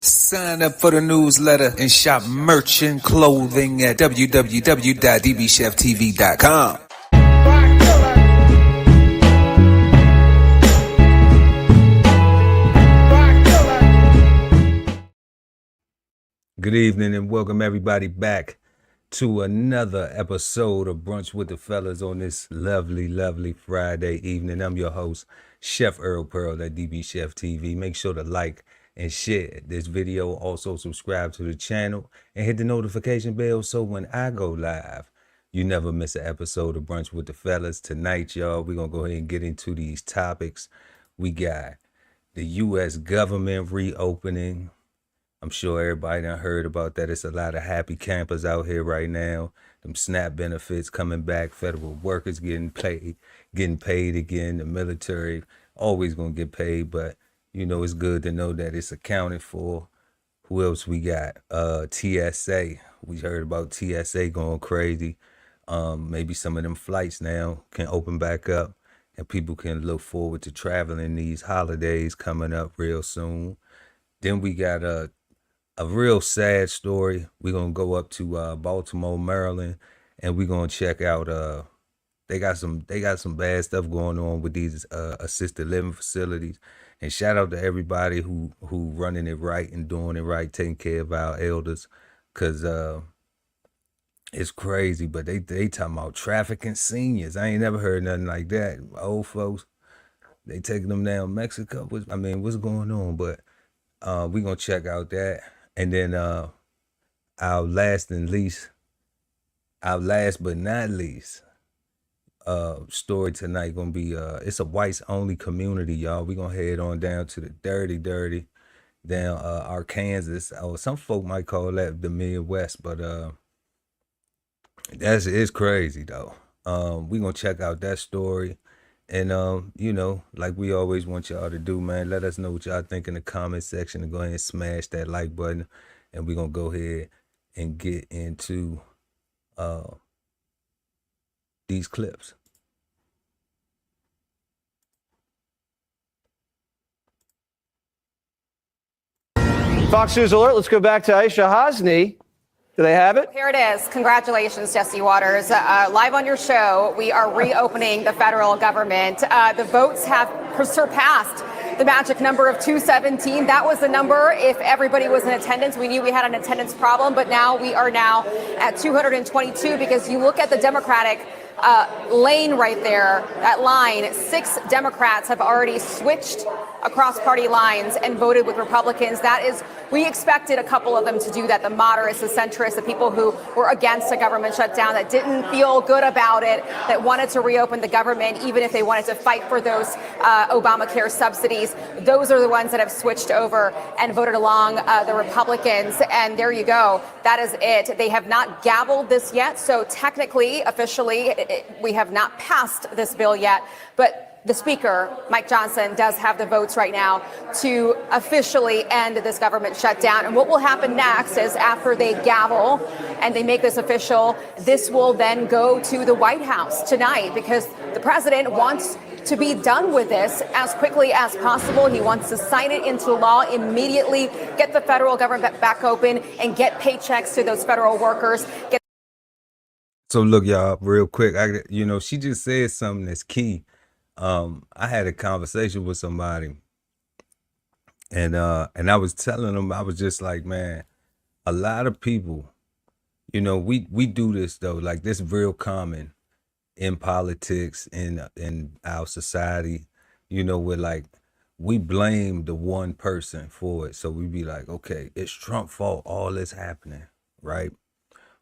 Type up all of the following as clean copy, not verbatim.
Sign up for the newsletter and shop merch and clothing at www.dbcheftv.com. Good evening and welcome everybody back to another episode of Brunch with the Fellas on this lovely, lovely Friday evening. I'm your host, Chef Erol Pearl at DBCHEFTV. Make sure to like and share this video. Also subscribe to the channel and hit the notification bell so when I go live, you never miss an episode of Brunch with the Fellas. Tonight, y'all, we're going to go ahead and get into these topics. We got the U.S. government reopening. I'm sure everybody done heard about that. It's a lot of happy campers out here right now. Them SNAP benefits coming back. Federal workers getting paid again. The military always going to get paid, but you know, it's good to know that it's accounted for. Who else we got? TSA. We heard about TSA going crazy. Maybe some of them flights now can open back up and people can look forward to traveling these holidays coming up real soon. Then we got a real sad story. We're going to go up to Baltimore, Maryland, and we're going to check out they got some bad stuff going on with these assisted living facilities. And shout out to everybody who running it right and doing it right, taking care of our elders, because it's crazy. But they talking about trafficking seniors. I ain't never heard nothing like that. Old folks, they taking them down Mexico. I mean, what's going on? But we're going to check out that. And then our last but not least, story tonight gonna be it's a whites only community, y'all. We gonna head on down to the dirty down Arkansas, or some folk might call that the Midwest, but it's crazy though. We gonna check out that story, and you know, like we always want y'all to do, man, let us know what y'all think in the comment section, and go ahead and smash that like button, and we gonna go ahead and get into these clips. Fox News Alert. Let's go back to Aisha Hasni. Do they have it? Here it is. Congratulations, Jesse Waters. Live on your show, we are reopening the federal government. The votes have surpassed the magic number of 217. That was the number if everybody was in attendance. We knew we had an attendance problem, but now we are now at 222, because you look at the Democratic lane right there, that line, 6 Democrats have already switched across party lines and voted with Republicans. That is, we expected a couple of them to do that, the moderates, the centrists, the people who were against a government shutdown, that didn't feel good about it, that wanted to reopen the government, even if they wanted to fight for those Obamacare subsidies. Those are the ones that have switched over and voted along the Republicans. And there you go. That is it. They have not gavelled this yet. So technically, officially, we have not passed this bill yet. But the Speaker, Mike Johnson, does have the votes right now to officially end this government shutdown. And what will happen next is, after they gavel and they make this official, this will then go to the White House tonight, because the president wants to be done with this as quickly as possible. He wants to sign it into law immediately, get the federal government back open, and get paychecks to those federal workers. So look, y'all, real quick, she just said something that's key. I had a conversation with somebody, and I was telling them, I was just like, man, a lot of people, we do this though, like this real common in politics, in our society, we're like, we blame the one person for it. So we be like, okay, it's Trump's fault all this happening, right?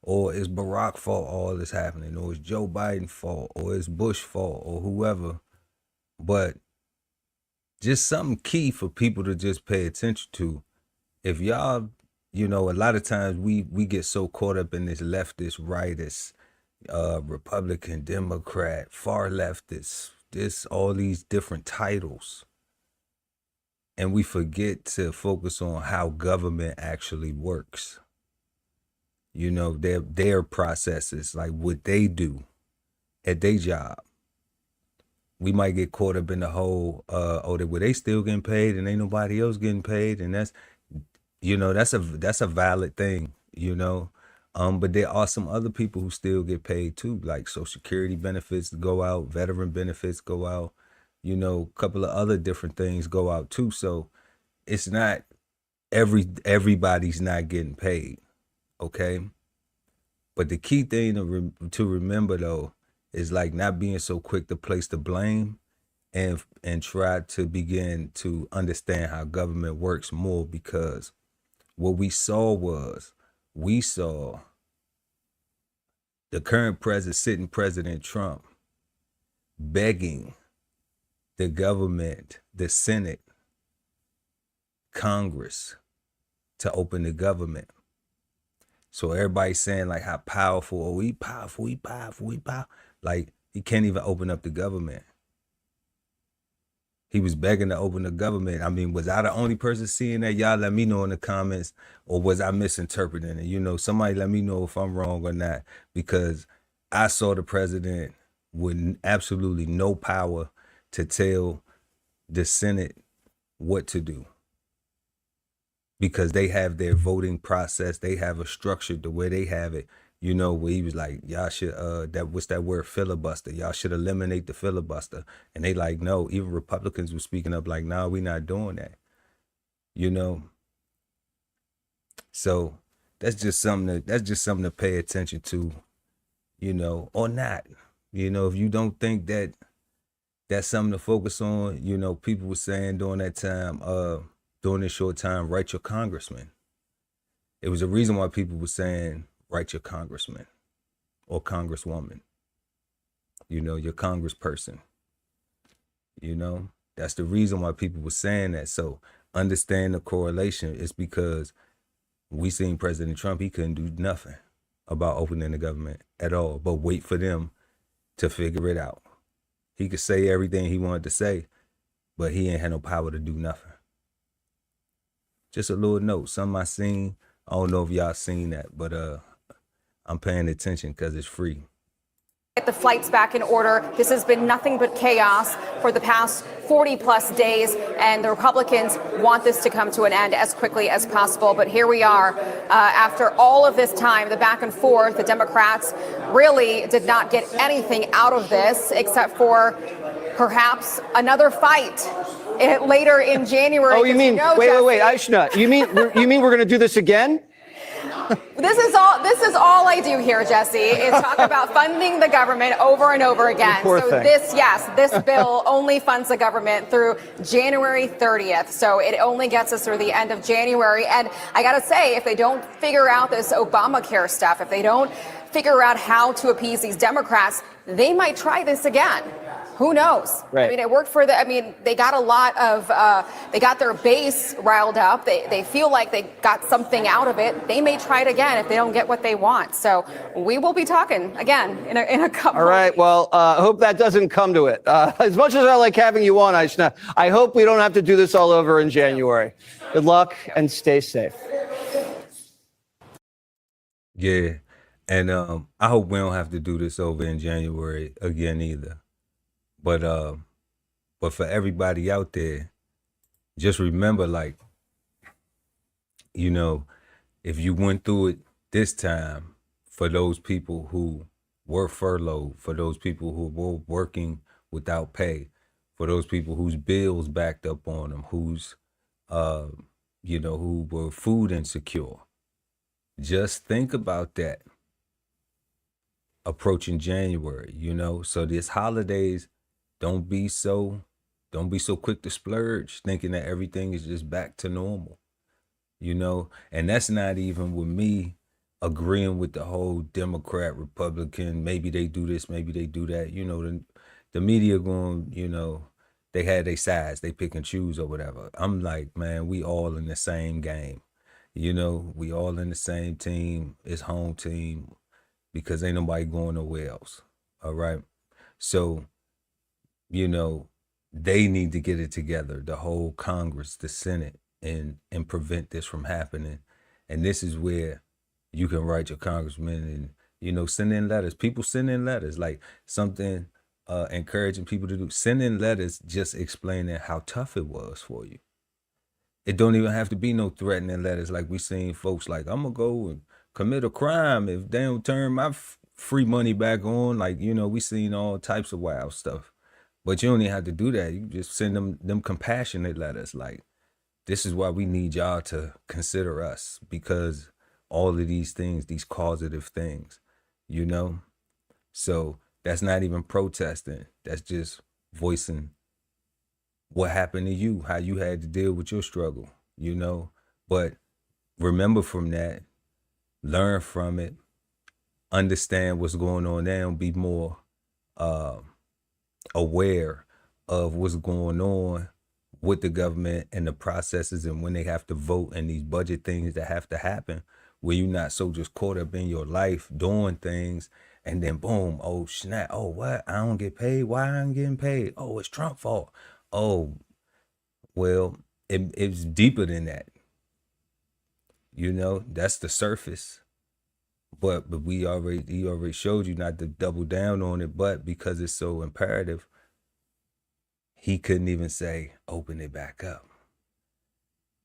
Or it's Barack fault all this happening, or it's Joe Biden fault, or it's Bush fault, or whoever. But just something key for people to just pay attention to. If y'all, a lot of times we get so caught up in this leftist, rightist, Republican, Democrat, far leftist, all these different titles. And we forget to focus on how government actually works. Their processes, like what they do at their job. We might get caught up in the whole, they still getting paid and ain't nobody else getting paid. And You know, that's a valid thing, you know. But there are some other people who still get paid too, like Social Security benefits go out, veteran benefits go out, you know, a couple of other different things go out too. So it's not everybody's not getting paid, okay? But the key thing to remember though is like not being so quick to place the blame and try to begin to understand how government works more, because what we saw the current sitting President Trump begging the government, the Senate, Congress to open the government. So everybody's saying like how powerful, oh, he powerful. Like he can't even open up the government. He was begging to open the government. I mean, was I the only person seeing that? Y'all let me know in the comments, or was I misinterpreting it? You know, somebody let me know if I'm wrong or not, because I saw the president with absolutely no power to tell the Senate what to do, because they have their voting process. They have a structure the way they have it. You know, where he was like, y'all should, what's that word, filibuster? Y'all should eliminate the filibuster. And they like, no, even Republicans were speaking up like, nah, we not doing that. You know? So that's just something to pay attention to, you know, or not. You know, if you don't think that that's something to focus on, you know, people were saying during that time, during this short time, write your congressman. It was a reason why people were saying, write your congressman or congresswoman, you know, your congressperson. You know, that's the reason why people were saying that. So understand the correlation. It's because we seen President Trump, he couldn't do nothing about opening the government at all, but wait for them to figure it out. He could say everything he wanted to say, but he ain't had no power to do nothing. Just a little note, something I seen. I don't know if y'all seen that, but I'm paying attention because it's free. Get the flights back in order. This has been nothing but chaos for the past 40 plus days, and the Republicans want this to come to an end as quickly as possible. But here we are, after all of this time, the back and forth, the Democrats really did not get anything out of this except for perhaps another fight later in January. Oh, you mean, wait, Aishna, you mean we're going to do this again? This is all I do here, Jesse, is talk about funding the government over and over again. So this bill only funds the government through January 30th. So it only gets us through the end of January. And I got to say, if they don't figure out this Obamacare stuff, if they don't figure out how to appease these Democrats, they might try this again. Who knows? Right. I mean, it worked for they got a lot of, they got their base riled up. They feel like they got something out of it. They may try it again if they don't get what they want. So we will be talking again in a couple. All right. Well, I hope that doesn't come to it. As much as I like having you on, Aishna, I hope we don't have to do this all over in January. Good luck and stay safe. Yeah. And I hope we don't have to do this over in January again either. But for everybody out there, just remember, like, you know, if you went through it this time, for those people who were furloughed, for those people who were working without pay, for those people whose bills backed up on them, who's, you know, who were food insecure, just think about that approaching January, you know. So these holidays, don't be so quick to splurge, thinking that everything is just back to normal, you know. And that's not even with me agreeing with the whole Democrat, Republican, maybe they do this, maybe they do that. You know, the media going, you know, they had their sides, they pick and choose or whatever. I'm like, man, we all in the same game. You know, we all in the same team. It's home team, because ain't nobody going nowhere else. All right. So, you know, they need to get it together, the whole Congress, the Senate, and prevent this from happening. And this is where you can write your congressman and, you know, send in letters. People send in letters, like something encouraging people to do. Send in letters just explaining how tough it was for you. It don't even have to be no threatening letters like we seen folks like, I'm gonna go and commit a crime if they don't turn my free money back on. Like, you know, we seen all types of wild stuff. But you don't even have to do that. You just send them compassionate letters like, this is why we need y'all to consider us, because all of these things, these causative things, you know? So that's not even protesting. That's just voicing what happened to you, how you had to deal with your struggle, you know? But remember from that, learn from it, understand what's going on now, and be more aware of what's going on with the government and the processes and when they have to vote and these budget things that have to happen, where you're not so just caught up in your life doing things and then boom, oh snap, oh what, I don't get paid, why I ain't getting paid, oh it's Trump's fault. Oh well, it's deeper than that, you know. That's the surface, but he already showed you not to double down on it. But because it's so imperative, he couldn't even say, open it back up.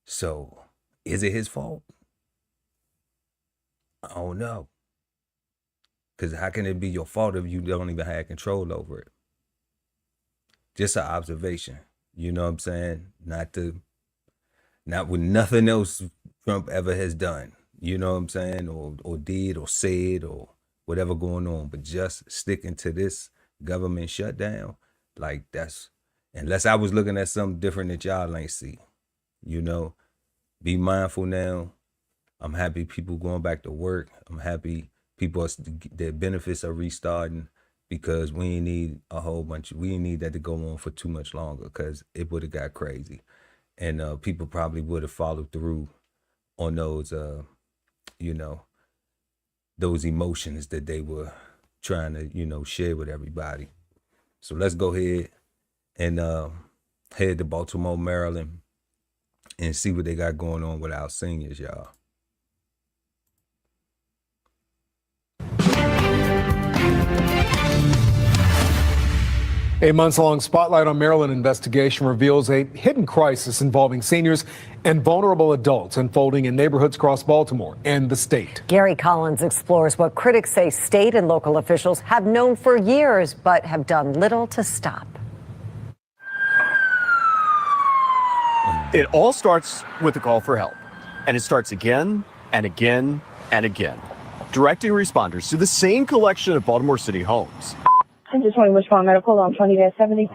So is it his fault? I don't know. Because how can it be your fault if you don't even have control over it? Just an observation. You know what I'm saying? Not with nothing else Trump ever has done. You know what I'm saying? Or did or said or whatever going on. But just sticking to this government shutdown, like that's, unless I was looking at something different that y'all ain't see, you know. Be mindful now. I'm happy people going back to work. I'm happy their benefits are restarting, because we ain't need we ain't need that to go on for too much longer, because it would have got crazy. And people probably would have followed through on those, you know, those emotions that they were trying to, you know, share with everybody. So let's go ahead and head to Baltimore, Maryland, and see what they got going on with our seniors, y'all. A months-long spotlight on Maryland investigation reveals a hidden crisis involving seniors and vulnerable adults unfolding in neighborhoods across Baltimore and the state. Gary Collins explores what critics say state and local officials have known for years but have done little to stop. It all starts with a call for help, and it starts again and again and again, directing responders to the same collection of Baltimore City homes. I just want to respond medical on 20-70.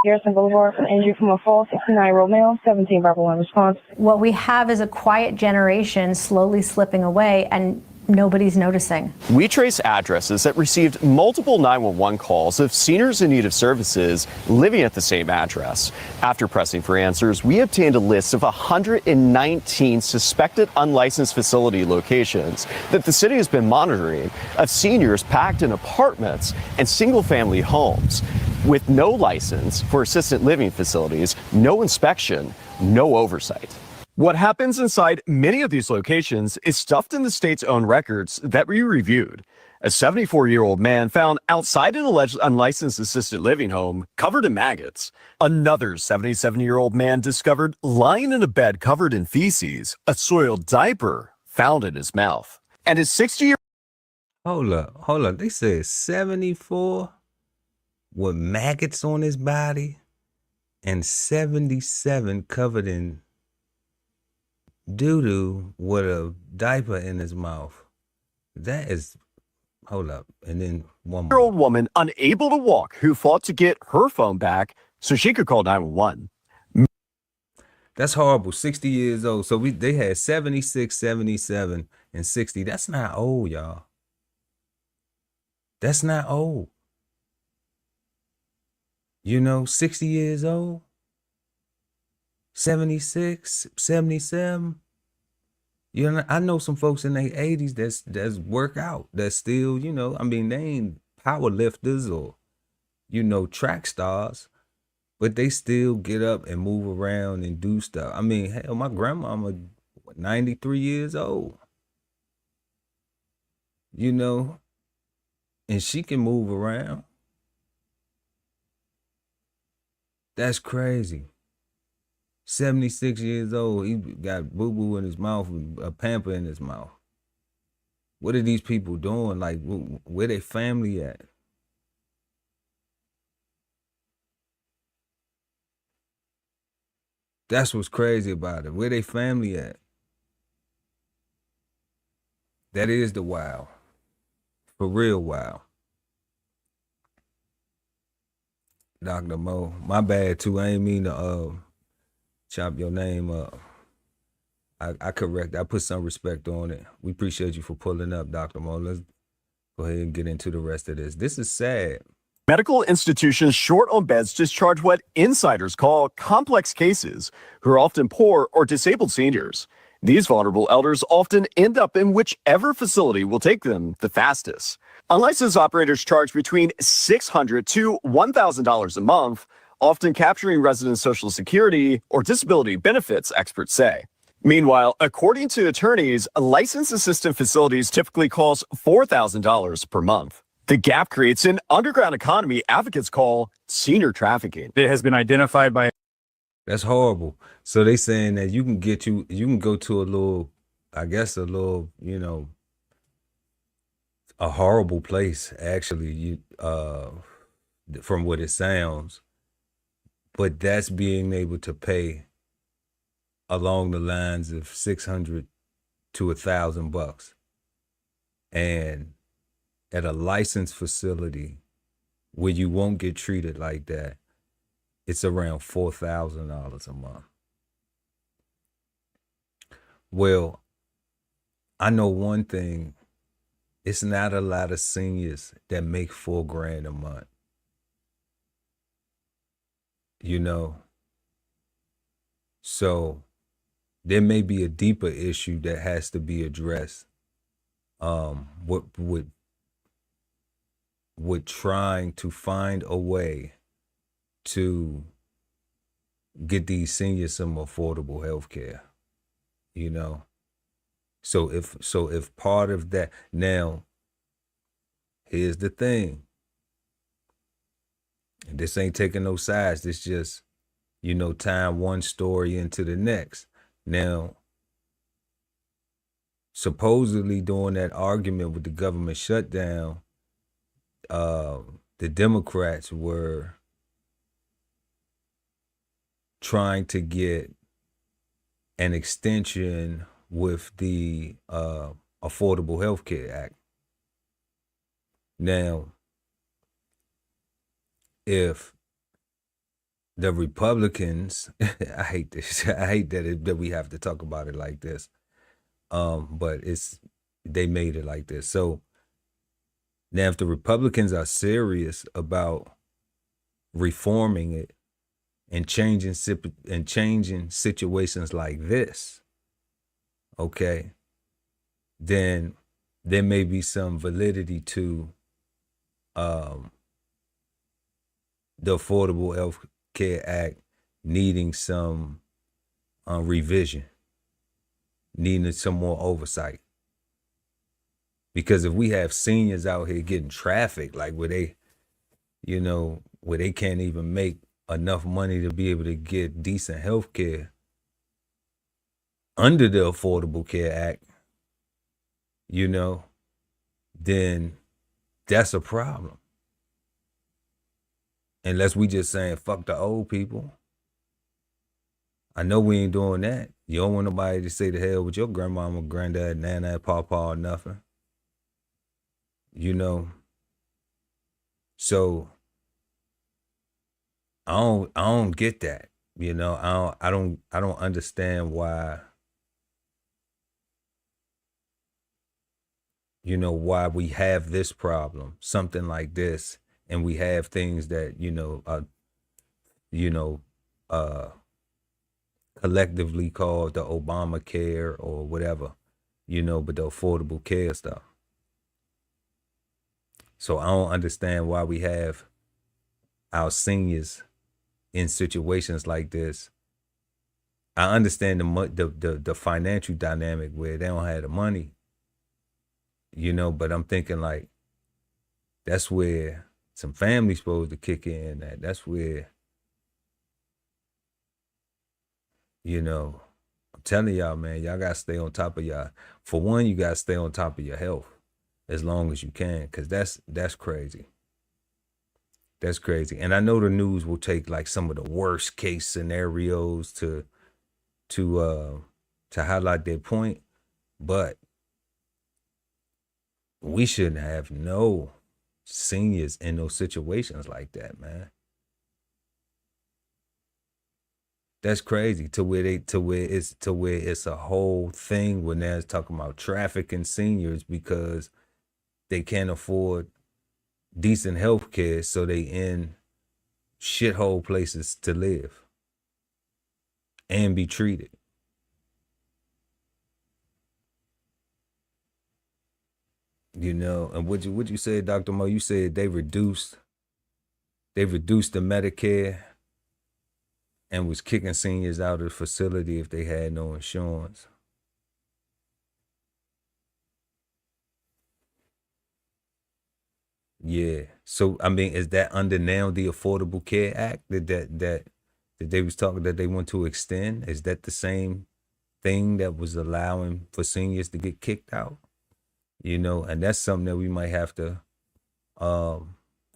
Garrison Boulevard, an injury from a fall, 69-year-old male, 17 Bravo 1 response. What we have is a quiet generation slowly slipping away, and nobody's noticing. We trace addresses that received multiple 911 calls of seniors in need of services living at the same address. After pressing for answers, we obtained a list of 119 suspected unlicensed facility locations that the city has been monitoring of seniors packed in apartments and single-family homes with no license for assisted living facilities, no inspection, no oversight. What happens inside many of these locations is stuffed in the state's own records that we reviewed. A 74-year-old man found outside an alleged unlicensed assisted living home covered in maggots. Another 77-year-old man discovered lying in a bed covered in feces, a soiled diaper found in his mouth. And his 60-year-old... Hold up. They said 74 with maggots on his body and 77 covered in doo-doo with a diaper in his mouth. That is, hold up. And then one more. Old woman unable to walk who fought to get her phone back so she could call 911. That's horrible. 60 years old. So they had 76, 77, and 60. That's not old, y'all. That's not old. You know, 60 years old, 76, 77. You know, I know some folks in their 80s that's work out, that's still, you know, I mean, they ain't power lifters or, you know, track stars, but they still get up and move around and do stuff. I mean, hell, my grandmama, 93 years old, you know, and she can move around. That's crazy. 76 years old. He got boo-boo in his mouth and a pamper in his mouth. What are these people doing? Like, where they family at? That's what's crazy about it. Where they family at? That is the wow. For real wow. Dr. Mo, my bad too. I ain't mean to chop your name up. I put some respect on it. We appreciate you for pulling up, Dr. Mo. Let's go ahead and get into the rest of this. This is sad. Medical institutions short on beds discharge what insiders call complex cases, who are often poor or disabled seniors. These vulnerable elders often end up in whichever facility will take them the fastest. Unlicensed operators charge between $600 to $1,000 a month, often capturing resident Social Security or disability benefits, experts say. Meanwhile, according to attorneys, licensed assistant facilities typically cost $4,000 per month. The gap creates an underground economy advocates call senior trafficking. It has been identified by. That's horrible. So they saying that you can go to a little, a horrible place, actually, from what it sounds. But that's being able to pay along the lines of $600 to $1,000. And at a licensed facility where you won't get treated like that, it's around $4,000 a month. Well, I know one thing. It's not a lot of seniors that make $4,000 a month. So there may be a deeper issue that has to be addressed. With trying to find a way to get these seniors some affordable health care, So if part of that, now, here's the thing. This ain't taking no sides. This just, time one story into the next. Now, supposedly during that argument with the government shutdown, the Democrats were trying to get an extension with the Affordable Health Care Act. Now, if the Republicans, I hate this. I hate that we have to talk about it like this. But they made it like this. So now, if the Republicans are serious about reforming it and changing situations like this, okay, then there may be some validity to the Affordable Health Care Act needing some revision, needing some more oversight. Because if we have seniors out here getting trafficked, like where they can't even make enough money to be able to get decent health care under the Affordable Care Act, then that's a problem. Unless we just saying, fuck the old people. I know we ain't doing that. You don't want nobody to say the hell with your grandmama, granddad, nana, pawpaw, or nothing. So I don't get that. I don't understand why, why we have this problem, something like this, and we have things that, collectively called the Obamacare or whatever, but the Affordable Care stuff. So I don't understand why we have our seniors in situations like this. I understand the financial dynamic where they don't have the money, but I'm thinking like that's where some family's supposed to kick in. That's where You know, I'm telling y'all, man, y'all got to stay on top of y'all. For one, you got to stay on top of your health as long as you can, because that's crazy. That's crazy. And I know the news will take like some of the worst case scenarios to highlight their point, but we shouldn't have no seniors in those situations like that, man. That's crazy to where it's a whole thing when they're talking about trafficking seniors because they can't afford decent health care, so they in shithole places to live and be treated. You know, and what you said, Dr. Mo, you said they reduced the Medicare and was kicking seniors out of the facility if they had no insurance. Yeah. So I mean, is that under now the Affordable Care Act that they was talking that they want to extend? Is that the same thing that was allowing for seniors to get kicked out? You know, and that's something that we might have to oh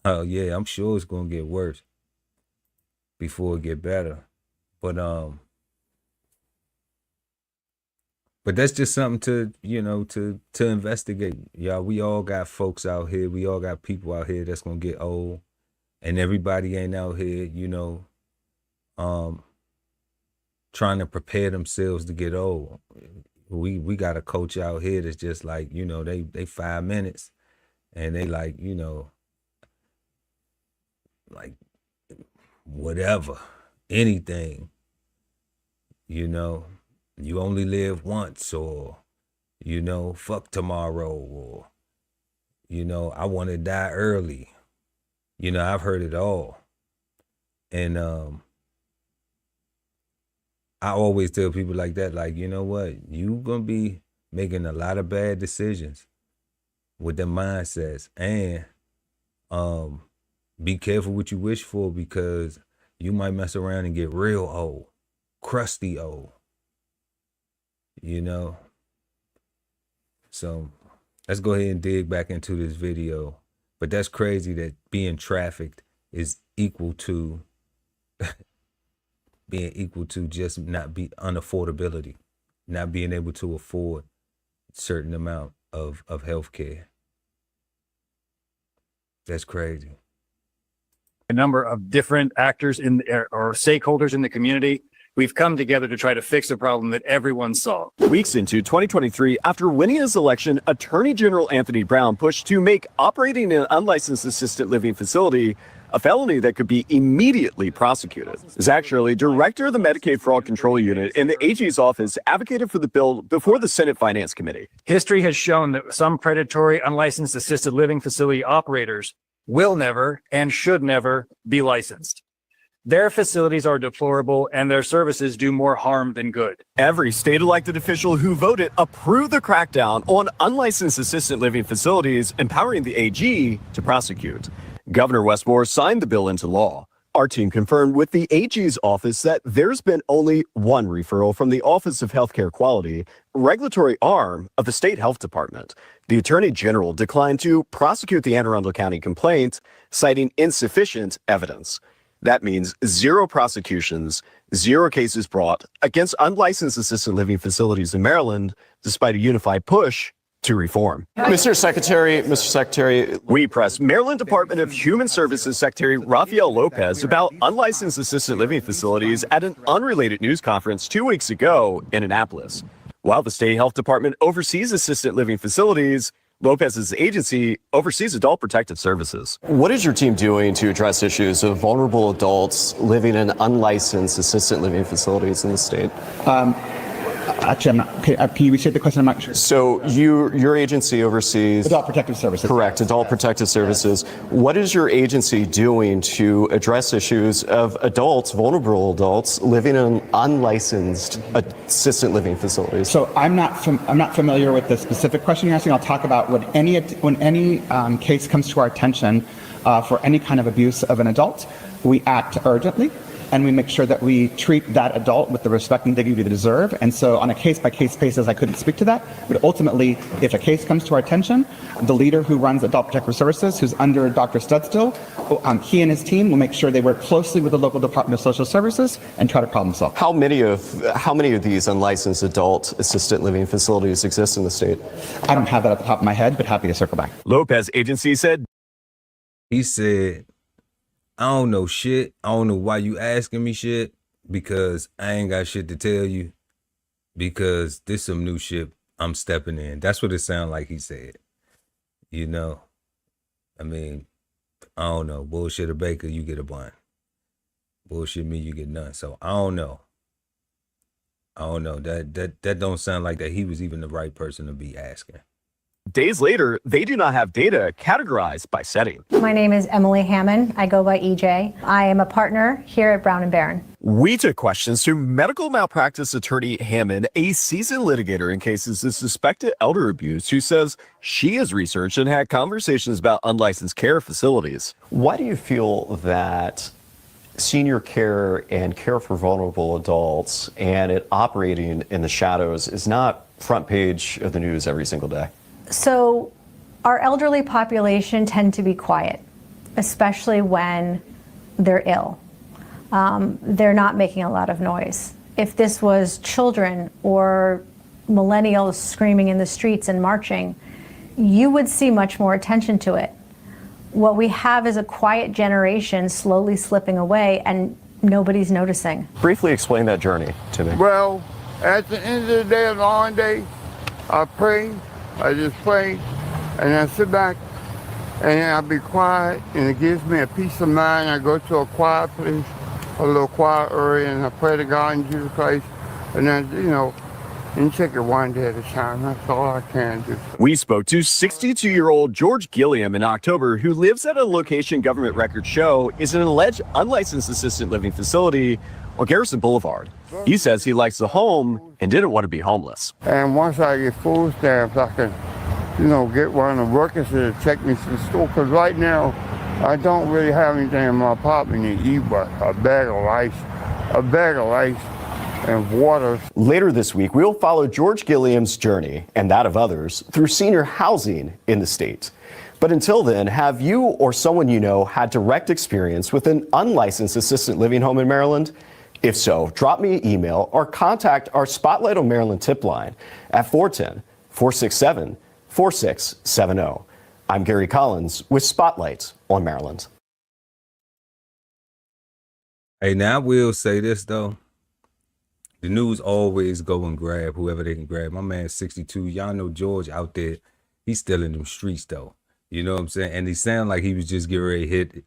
yeah, I'm sure it's gonna get worse before it get better. But that's just something to, you know, to investigate. Y'all, we all got folks out here. We all got people out here that's gonna get old. And everybody ain't out here, you know, trying to prepare themselves to get old. We got a coach out here that's just like, you know, they 5 minutes and they like, you know, like whatever, anything, you know. You only live once, or, you know, fuck tomorrow, or, you know, I want to die early. You know, I've heard it all. And I always tell people like that, like, you know what? You going to be making a lot of bad decisions with them mindsets. And be careful what you wish for, because you might mess around and get real old, crusty old. You know, so let's go ahead and dig back into this video. But that's crazy that being trafficked is equal to just not be unaffordability, not being able to afford a certain amount of health care. That's crazy. A number of different actors or stakeholders in the community. We've come together to try to fix a problem that everyone saw. Weeks into 2023, after winning his election, Attorney General Anthony Brown pushed to make operating an unlicensed assisted living facility a felony that could be immediately prosecuted. Zach Shirley, director of the Medicaid Fraud Control Unit in the AG's office, advocated for the bill before the Senate Finance Committee. History has shown that some predatory unlicensed assisted living facility operators will never and should never be licensed. Their facilities are deplorable and their services do more harm than good. Every state elected official who voted approved the crackdown on unlicensed assisted living facilities, empowering the AG to prosecute. Governor Westmore signed the bill into law. Our team confirmed with the AG's office that there's been only one referral from the Office of Healthcare Quality, regulatory arm of the state health department. The Attorney General declined to prosecute the Anne Arundel County complaint, citing insufficient evidence. That means 0 prosecutions, 0 cases brought against unlicensed assisted living facilities in Maryland, despite a unified push to reform. Mr. Secretary, We pressed Maryland Department of Human Services Secretary Rafael Lopez about unlicensed assisted living facilities at an unrelated news conference 2 weeks ago in Annapolis. While the state health department oversees assisted living facilities, Lopez's agency oversees adult protective services. what is your team doing to address issues of vulnerable adults living in unlicensed assisted living facilities in the state? Actually, I'm not. Can you restate the question? I'm not sure. So your agency oversees Adult Protective Services. Correct, Adult Protective Services. What is your agency doing to address issues of adults, vulnerable adults, living in unlicensed assisted living facilities? So I'm not familiar with the specific question you're asking. I'll talk about when any case comes to our attention for any kind of abuse of an adult, we act urgently. and we make sure that we treat that adult with the respect and dignity they deserve. And so on a case-by-case basis, I couldn't speak to that. But ultimately, if a case comes to our attention, the leader who runs Adult Protective Services, who's under Dr. Studstill, he and his team will make sure they work closely with the local Department of Social Services and try to problem solve. How many of these unlicensed adult assisted living facilities exist in the state? I don't have that at the top of my head, but happy to circle back. Lopez agency said. He said, I don't know shit. I don't know why you asking me shit, because I ain't got shit to tell you, because this some new shit I'm stepping in. That's what it sounded like he said. You know, I mean, I don't know. Bullshit a baker, you get a bun. Bullshit me, you get none. So I don't know. That don't sound like that he was even the right person to be asking. Days later, they do not have data categorized by setting. My name is Emily Hammond. I go by EJ. I am a partner here at Brown & Barron. We took questions to medical malpractice attorney Hammond, a seasoned litigator in cases of suspected elder abuse, who says she has researched and had conversations about unlicensed care facilities. Why do you feel that senior care and care for vulnerable adults and it operating in the shadows is not front page of the news every single day? So our elderly population tend to be quiet, especially when they're ill. They're not making a lot of noise. If this was children or millennials screaming in the streets and marching, you would see much more attention to it. What we have is a quiet generation slowly slipping away, and nobody's noticing. Briefly explain that journey to me. Well, at the end of the day, a long day, I pray. I just pray, and I sit back, and I be quiet, and it gives me a peace of mind. I go to a quiet place, a little quiet area, and I pray to God in Jesus Christ, and then, and take it one day at a time. That's all I can do. We spoke to 62-year-old George Gilliam in October, who lives at a location government records show is an alleged unlicensed assisted living facility on Garrison Boulevard. He says he likes the home and didn't want to be homeless. And once I get food stamps, I can, get one of the workers to take me to the store. Because right now, I don't really have anything in my apartment to eat but a bag of rice and water. Later this week, we'll follow George Gilliam's journey and that of others through senior housing in the state. But until then, have you or someone you know had direct experience with an unlicensed assisted living home in Maryland? If so, drop me an email or contact our Spotlight on Maryland tip line at 410-467-4670. I'm Gary Collins with Spotlight on Maryland. Hey, now I will say this, though. The news always go and grab whoever they can grab. My man's 62. Y'all know George out there. He's still in them streets, though. You know what I'm saying? And he sounded like he was just getting ready to hit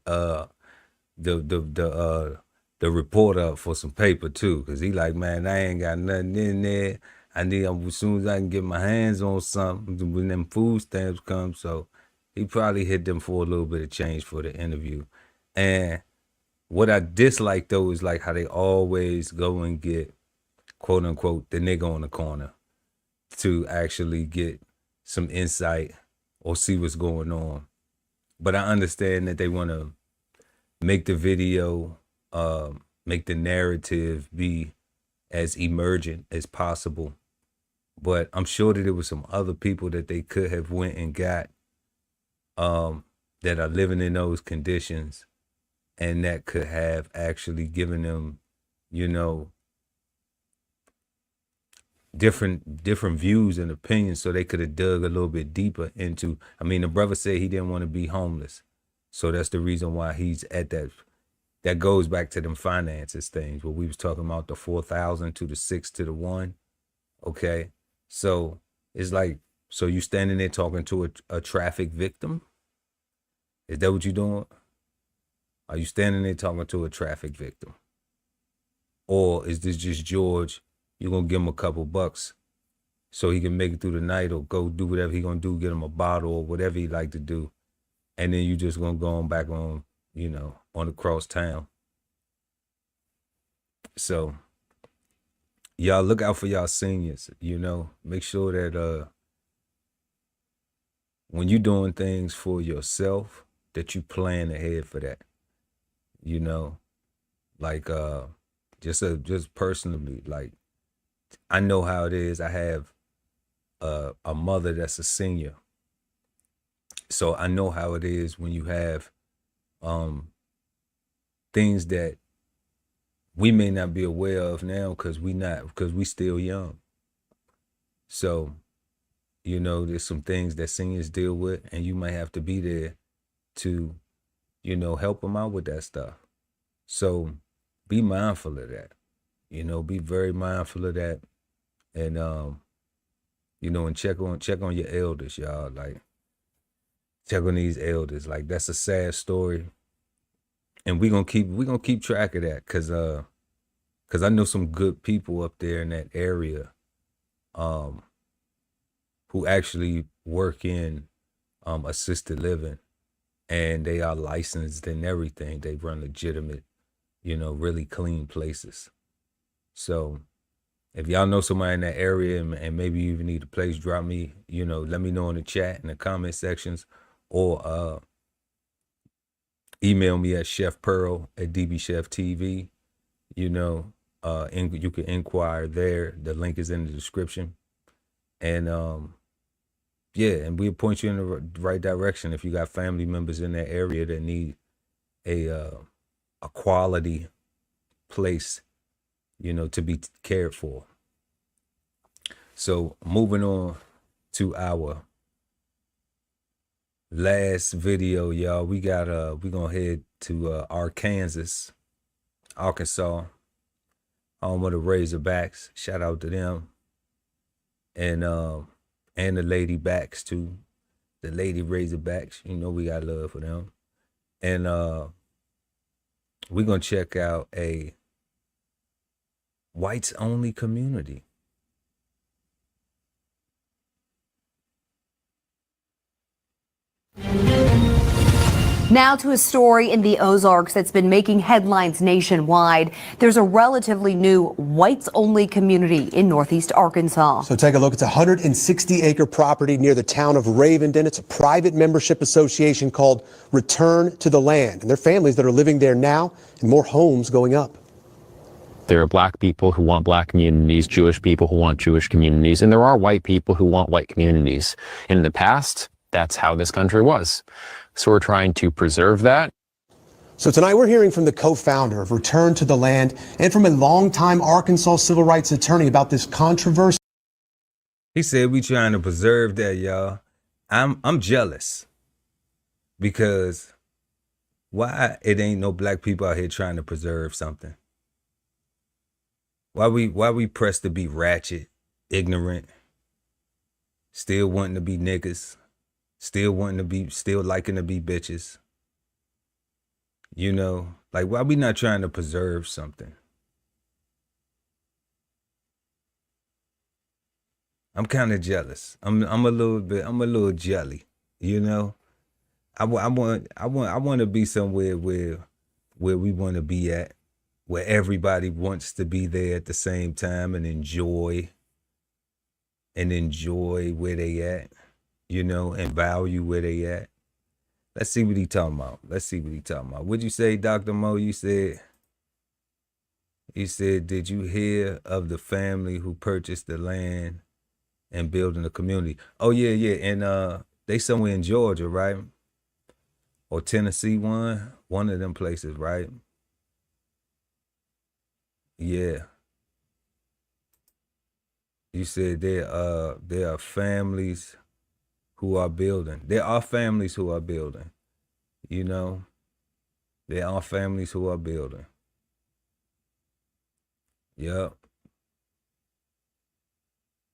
the reporter up for some paper too, because he like, man, I ain't got nothing in there. I need, as soon as I can get my hands on something when them food stamps come. So he probably hit them for a little bit of change for the interview. And what I dislike though is like how they always go and get, quote unquote, the nigga on the corner to actually get some insight or see what's going on. But I understand that they want to make the video, make the narrative be as emergent as possible. But I'm sure that there was some other people that they could have went and got that are living in those conditions, and that could have actually given them, different views and opinions, so they could have dug a little bit deeper into. I mean, the brother said he didn't want to be homeless, so that's the reason why he's at that. That goes back to them finances things, where we was talking about the 4,000 to the 6 to the 1. Okay, so it's like, so you standing there talking to a traffic victim? Is that what you doing? Are you standing there talking to a traffic victim? Or is this just George? You're going to give him a couple bucks so he can make it through the night, or go do whatever he going to do, get him a bottle or whatever he like to do. And then you just going to go on back on, on across town. So y'all look out for y'all seniors, make sure that when you're doing things for yourself, that you plan ahead for that, Like just personally, like I know how it is. I have a mother that's a senior. So I know how it is when you have things that we may not be aware of now because we still young. So, you know, there's some things that seniors deal with, and you might have to be there to, you know, help them out with that stuff. So be mindful of that. You know, be very mindful of that. And you know, and check on your elders, y'all. Like, check on these elders. Like, that's a sad story. And we gonna keep track of that, cause I know some good people up there in that area who actually work in assisted living, and they are licensed and everything. They run legitimate, you know, really clean places. So if y'all know somebody in that area and maybe you even need a place, drop me, you know, let me know in the chat, in the comment sections, or email me at Chef Pearl at DBCHEFTV. You know, you can inquire there. The link is in the description. And yeah, and we'll point you in the right direction if you got family members in that area that need a quality place, you know, to be cared for. So moving on to our last video, y'all, we gonna head to Arkansas, home of the Razorbacks. Shout out to them. And the Lady Backs too. The Lady Razorbacks. You know we got love for them. And we're gonna check out a whites only community. Now to a story in the Ozarks that's been making headlines nationwide. There's a relatively new whites-only community in northeast Arkansas. So take a look. It's a 160-acre property near the town of Ravenden. It's a private membership association called Return to the Land. And there are families that are living there now and more homes going up. There are black people who want black communities, Jewish people who want Jewish communities, and there are white people who want white communities. And in the past, that's how this country was. So we're trying to preserve that. So tonight we're hearing from the co-founder of Return to the Land and from a longtime Arkansas civil rights attorney about this controversy. He said we trying to preserve that, y'all. I'm jealous because why it ain't no black people out here trying to preserve something? Why we pressed to be ratchet, ignorant, still wanting to be niggas? Still liking to be bitches. You know, like, why we not trying to preserve something? I'm kind of jealous. I'm a little jelly, you know? I want to be somewhere where we want to be at, where everybody wants to be there at the same time and enjoy where they at. You know, and value where they at. Let's see what he talking about. What'd you say, Dr. Mo? You said, did you hear of the family who purchased the land and building a community? Oh, yeah. And they somewhere in Georgia, right? Or Tennessee, one of them places, right? Yeah. You said there are families who are building. There are families who are building. You know, there are families who are building. Yep.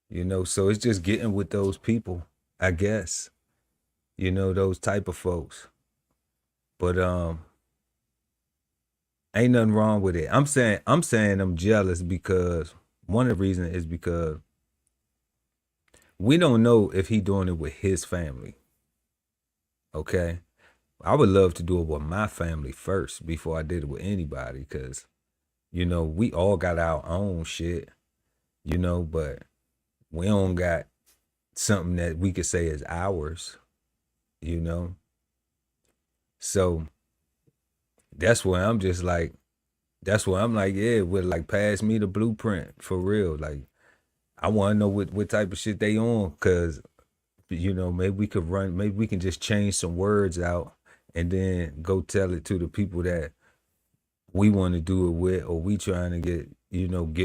You know, so it's just getting with those people, I guess. You know, those type of folks. But ain't nothing wrong with it. I'm saying I'm jealous because one of the reasons is because we don't know if he doing it with his family. Okay? I would love to do it with my family first before I did it with anybody, because, you know, we all got our own shit, you know, but we don't got something that we could say is ours, you know? So that's why I'm just like, That's why I'm like, yeah, with like pass me the blueprint for real. Like, I want to know what type of shit they on, cause maybe we could maybe we can just change some words out and then go tell it to the people that we want to do it with, or we trying to get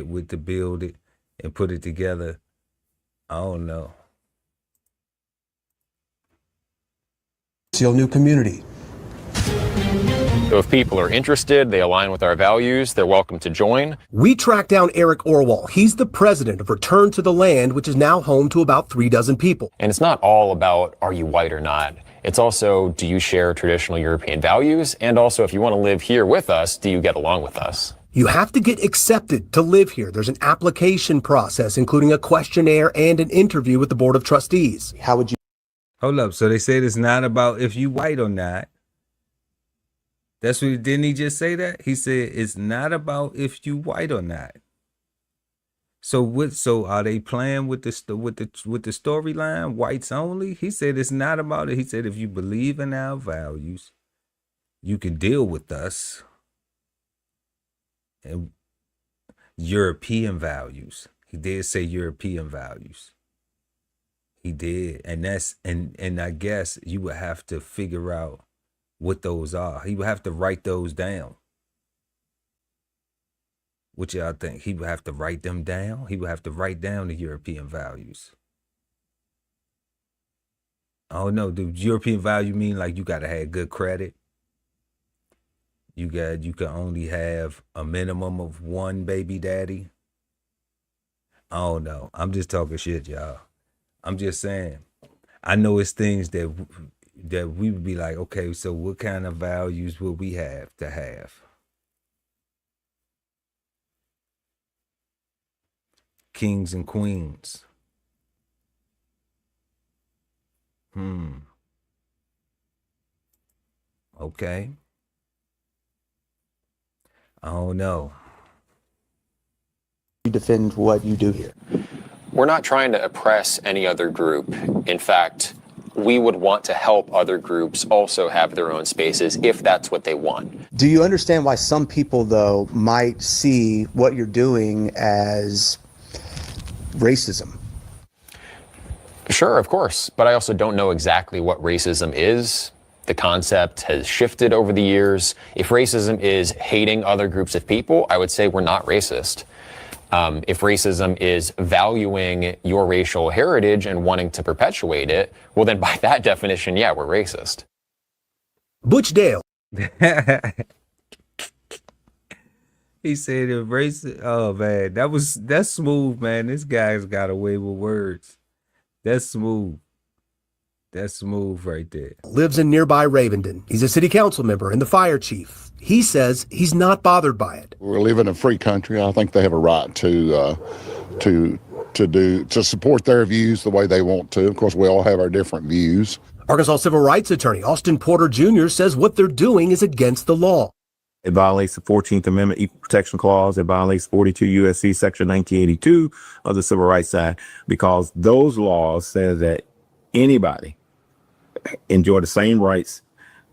with to build it and put it together. I don't know. New community. So if people are interested, they align with our values, they're welcome to join. We tracked down Eric Orwell. He's the president of Return to the Land, which is now home to about 36 people. And it's not all about are you white or not. It's also, do you share traditional European values? And also, if you want to live here with us, do you get along with us? You have to get accepted to live here. There's an application process, including a questionnaire and an interview with the Board of Trustees. How would you? Hold up. So they said it's not about if you white or not. That's what, didn't he just say that? He said it's not about if you white or not. So are they playing with the storyline, whites only? He said it's not about it. He said if you believe in our values, you can deal with us. And European values. He did say European values. He did. And and I guess you would have to figure out what those are. He would have to write those down. What y'all think? He would have to write them down? He would have to write down the European values. Oh no, do European value mean like you gotta have good credit? You can only have a minimum of one baby daddy? I don't know. I'm just talking shit, y'all. I'm just saying. I know it's things that we would be like, okay, so what kind of values would we have to have? Kings and queens. Okay. I don't know. You defend what you do here. We're not trying to oppress any other group. In fact, we would want to help other groups also have their own spaces if that's what they want. Do you understand why some people, though, might see what you're doing as racism? Sure, of course. But I also don't know exactly what racism is. The concept has shifted over the years. If racism is hating other groups of people, I would say we're not racist. If racism is valuing your racial heritage and wanting to perpetuate it, well, then by that definition, yeah, we're racist. Butch Dale. He said if racist. Oh man, that's smooth, man. This guy's got away with words. That's smooth. That's smooth right there. Lives in nearby Ravenden. He's a city council member and the fire chief. He says he's not bothered by it. We live in a free country. I think they have a right to support their views the way they want to. Of course, we all have our different views. Arkansas civil rights attorney Austin Porter Jr. says what they're doing is against the law. It violates the 14th Amendment Equal Protection Clause. It violates 42 U.S.C. Section 1982 of the Civil Rights Act, because those laws say that anybody enjoy the same rights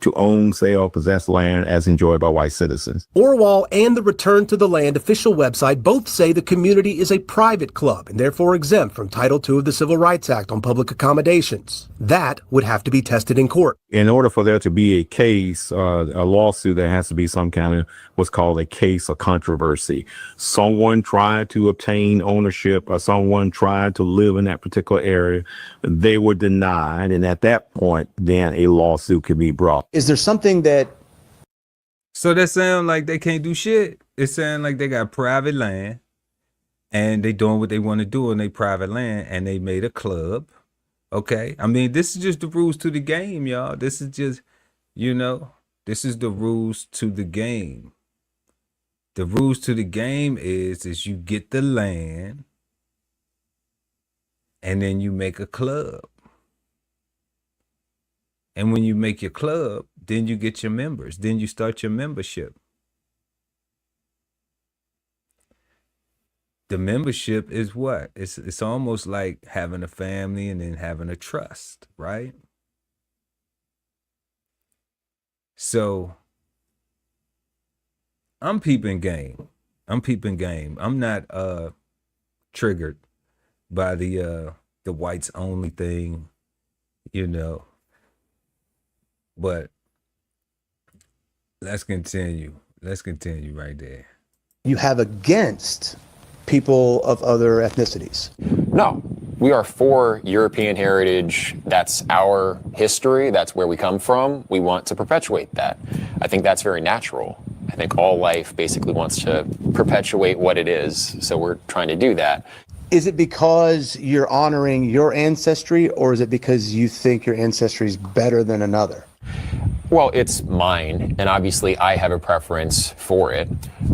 to own, sell, possess land as enjoyed by white citizens. Orwell and the Return to the Land official website both say the community is a private club and therefore exempt from Title II of the Civil Rights Act on public accommodations. That would have to be tested in court. In order for there to be a case, a lawsuit, there has to be some kind of what's called a case of controversy. Someone tried to obtain ownership, or someone tried to live in that particular area. They were denied, and at that point, then a lawsuit can be brought. Is there something that... So that sound like they can't do shit? It sound like they got private land and they doing what they want to do on their private land, and they made a club. Okay. I mean, this is just the rules to the game, y'all. This is just, this is the rules to the game. The rules to the game is you get the land and then you make a club. And when you make your club, then you get your members. Then you start your membership. The membership is what? It's almost like having a family and then having a trust, right? So I'm peeping game. I'm not triggered by the whites only thing, you know. But let's continue. Let's continue right there. You have against people of other ethnicities? No, we are for European heritage. That's our history. That's where we come from. We want to perpetuate that. I think that's very natural. I think all life basically wants to perpetuate what it is. So we're trying to do that. Is it because you're honoring your ancestry, or is it because you think your ancestry is better than another? Well, it's mine, and obviously I have a preference for it,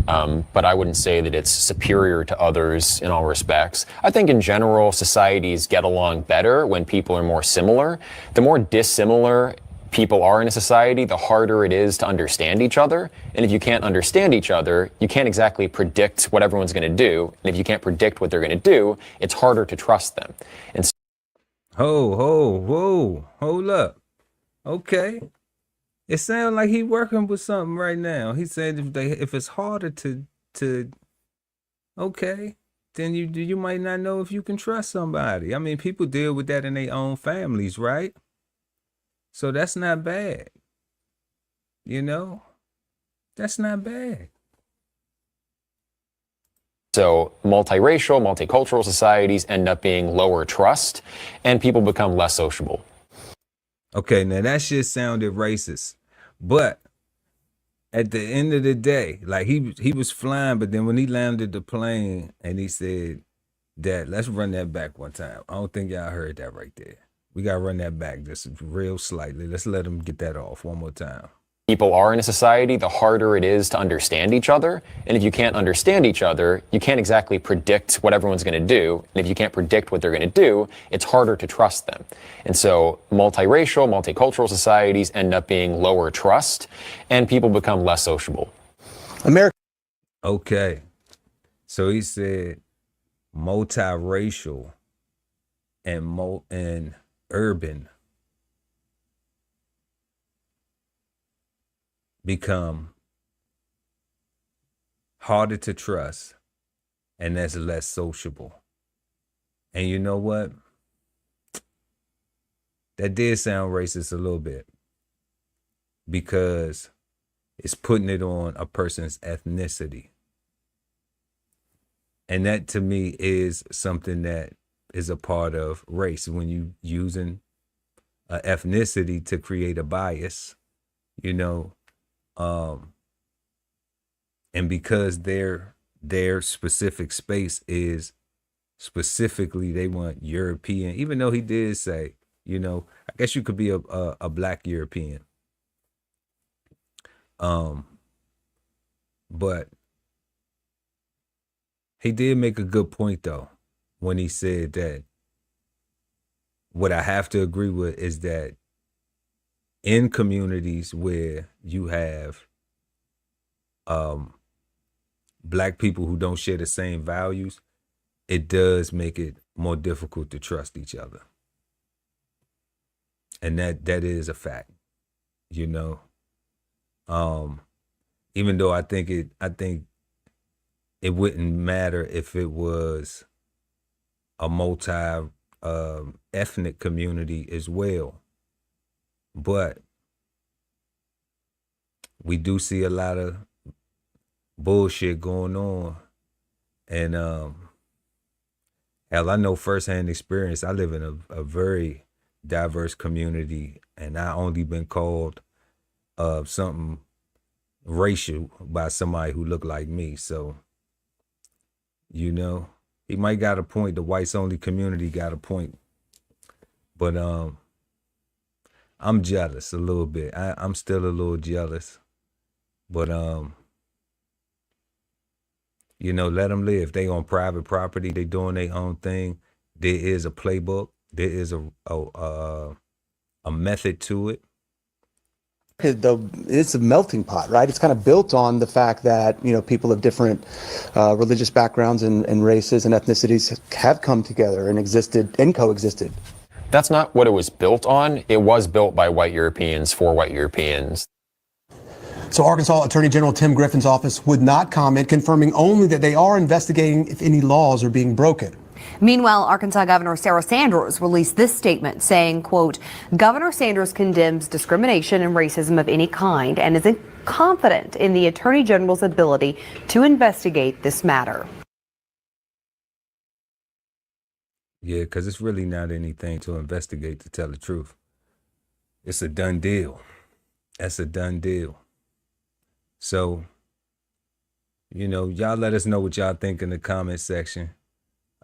but I wouldn't say that it's superior to others in all respects. I think in general, societies get along better when people are more similar. The more dissimilar people are in a society, the harder it is to understand each other. And if you can't understand each other, you can't exactly predict what everyone's going to do. And if you can't predict what they're going to do, it's harder to trust them. And so Hold up. Okay. It sounds like he working with something right now. He said if it's harder to okay, then you might not know if you can trust somebody. I mean, people deal with that in their own families, right? So that's not bad. You know? That's not bad. So multiracial, multicultural societies end up being lower trust, and people become less sociable. Okay, now that shit sounded racist. But at the end of the day, like he was flying, but then when he landed the plane and he said, "Dad, let's run that back one time." I don't think y'all heard that right there. We gotta run that back just real slightly. Let's let him get that off one more time. People are in a society, the harder it is to understand each other. And if you can't understand each other, you can't exactly predict what everyone's going to do. And if you can't predict what they're going to do, it's harder to trust them. And so multiracial, multicultural societies end up being lower trust, and people become less sociable. Okay. So he said multiracial and urban become harder to trust, and that's less sociable. And you know what? That did sound racist a little bit, because it's putting it on a person's ethnicity. And that to me is something that is a part of race. When you using an ethnicity to create a bias, you know, and because their specific space is specifically, they want European, even though he did say, you know, I guess you could be a black European. But he did make a good point though, when he said that what I have to agree with is that in communities where you have black people who don't share the same values, it does make it more difficult to trust each other. And that is a fact, you know. Even though I think it wouldn't matter if it was a multi ethnic community as well. But we do see a lot of bullshit going on. And hell, I know firsthand experience. I live in a very diverse community, and I only been called something racial by somebody who looked like me. So, you know, he might got a point. The whites only community got a point. But I'm jealous a little bit. I'm still a little jealous. But you know, let them live. They on private property. They doing their own thing. There is a playbook. There is a method to it. It's a melting pot, right? It's kind of built on the fact that, you know, people of different religious backgrounds and races and ethnicities have come together and existed and coexisted. That's not what it was built on. It was built by white Europeans for white Europeans. So Arkansas Attorney General Tim Griffin's office would not comment, confirming only that they are investigating if any laws are being broken. Meanwhile, Arkansas Governor Sarah Sanders released this statement saying, quote, Governor Sanders condemns discrimination and racism of any kind and is confident in the Attorney General's ability to investigate this matter. Yeah, because it's really not anything to investigate, to tell the truth. It's a done deal. That's a done deal. So, y'all let us know what y'all think in the comment section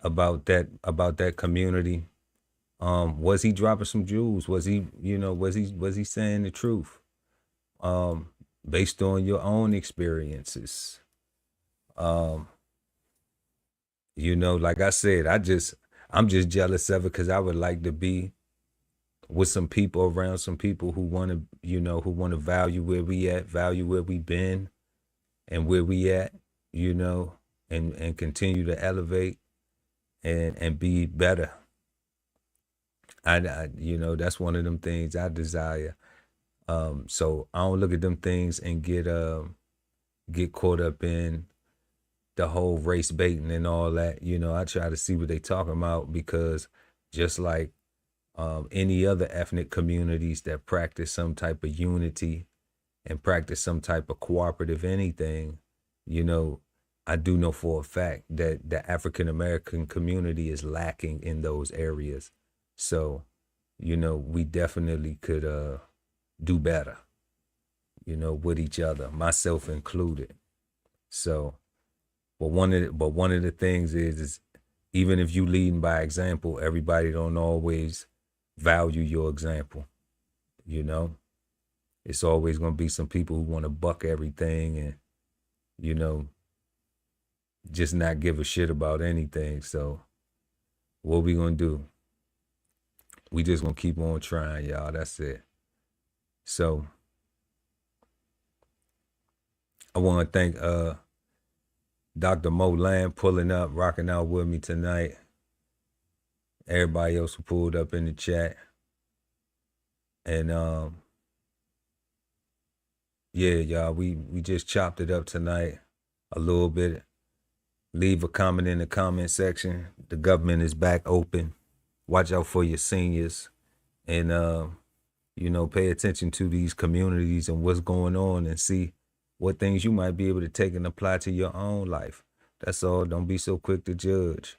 about that community. Was he dropping some jewels? Was he, was he saying the truth? Based on your own experiences. Like I said, I'm just jealous of it because I would like to be with some people, around some people who want to, value where we at, value where we been and where we at, and continue to elevate and be better. I that's one of them things I desire. So I don't look at them things and get caught up in the whole race baiting and all that. I try to see what they talking about, because just like any other ethnic communities that practice some type of unity and practice some type of cooperative anything, I do know for a fact that the African American community is lacking in those areas. So, we definitely could do better, with each other, myself included. So, but one of the things is even if you leading by example, everybody don't always value your example. It's always going to be some people who want to buck everything and, just not give a shit about anything. So what we going to do? We just going to keep on trying, y'all. That's it. So I want to thank Dr. Mo Lamb pulling up, rocking out with me tonight. Everybody else who pulled up in the chat. And yeah, y'all, we just chopped it up tonight a little bit. Leave a comment in the comment section. The government is back open. Watch out for your seniors. And pay attention to these communities and what's going on, and see what things you might be able to take and apply to your own life. That's all. Don't be so quick to judge.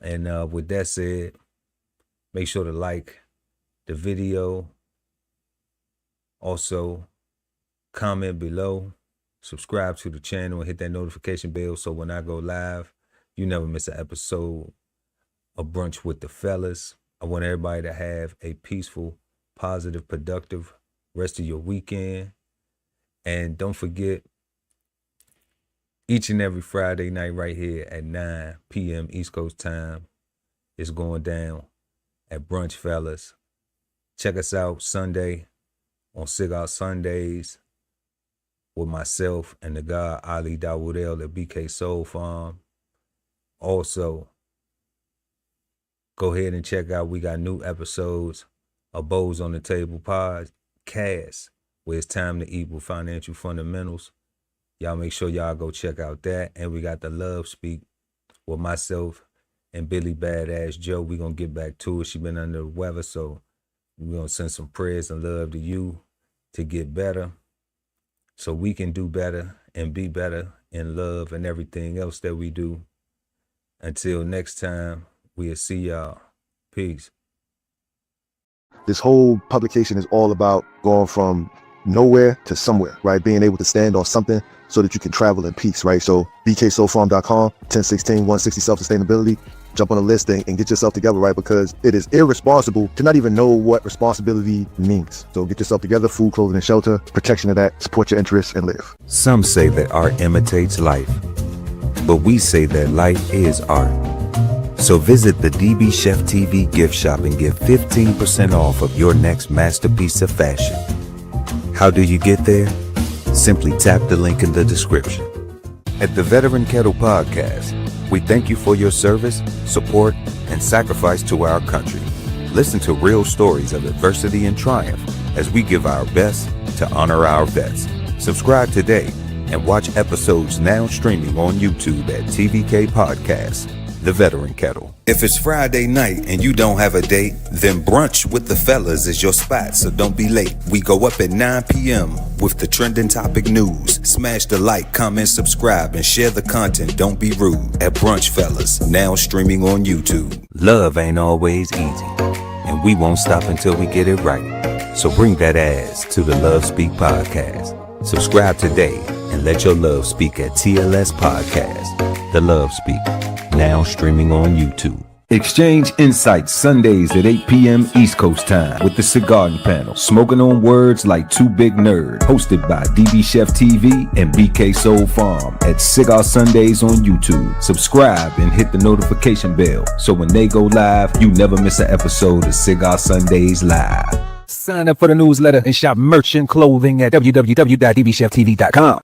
And with that said, make sure to like the video. Also, comment below. Subscribe to the channel and hit that notification bell so when I go live, you never miss an episode of Brunch with the Fellas. I want everybody to have a peaceful, positive, productive rest of your weekend. And don't forget, each and every Friday night right here at 9 p.m. East Coast time, it's going down at Brunch Fellas. Check us out Sunday on Cigar Sundays with myself and the guy Ali Dawoodell at BK Soul Farm. Also, go ahead and check out, we got new episodes of Bows on the Table podcast, where it's time to eat with financial fundamentals. Y'all make sure y'all go check out that. And we got the Love Speak with myself and Billy Badass Joe. We gonna get back to it. She been under the weather, so we're gonna send some prayers and love to you to get better, so we can do better and be better in love and everything else that we do. Until next time, we'll see y'all. Peace. This whole publication is all about going from nowhere to somewhere, right? Being able to stand on something so that you can travel in peace, right? So bksoulfarm.com, 1016 160 self-sustainability. Jump on the list and get yourself together, right? Because it is irresponsible to not even know what responsibility means. So get yourself together, food, clothing, and shelter, protection of that, support your interests, and live. Some say that art imitates life, but we say that life is art. So visit the DBCHEFTV gift shop and get 15% off of your next masterpiece of fashion. How do you get there? Simply tap the link in the description. At the Veteran Kettle Podcast, we thank you for your service, support, and sacrifice to our country. Listen to real stories of adversity and triumph as we give our best to honor our vets. Subscribe today and watch episodes now streaming on YouTube at TVK Podcasts, The Veteran Kettle. If it's Friday night and you don't have a date, then Brunch with the Fellas is your spot, so don't be late. We go up at 9 p.m. with the trending topic news. Smash the like, comment, subscribe, and share the content. Don't be rude at Brunch Fellas, now streaming on YouTube. Love ain't always easy, and we won't stop until we get it right. So bring that ass to the Love Speak Podcast. Subscribe today and let your love speak at TLS Podcast. The Love Speak, now streaming on YouTube. Exchange insights Sundays at 8 p.m. East Coast time with the Cigar Panel, smoking on words like two big nerds, hosted by DBCHEFTV and BK Soul Farm at Cigar Sundays on YouTube. Subscribe and hit the notification bell so when they go live, you never miss an episode of Cigar Sundays Live. Sign up for the newsletter and shop merch and clothing at www.dbcheftv.com.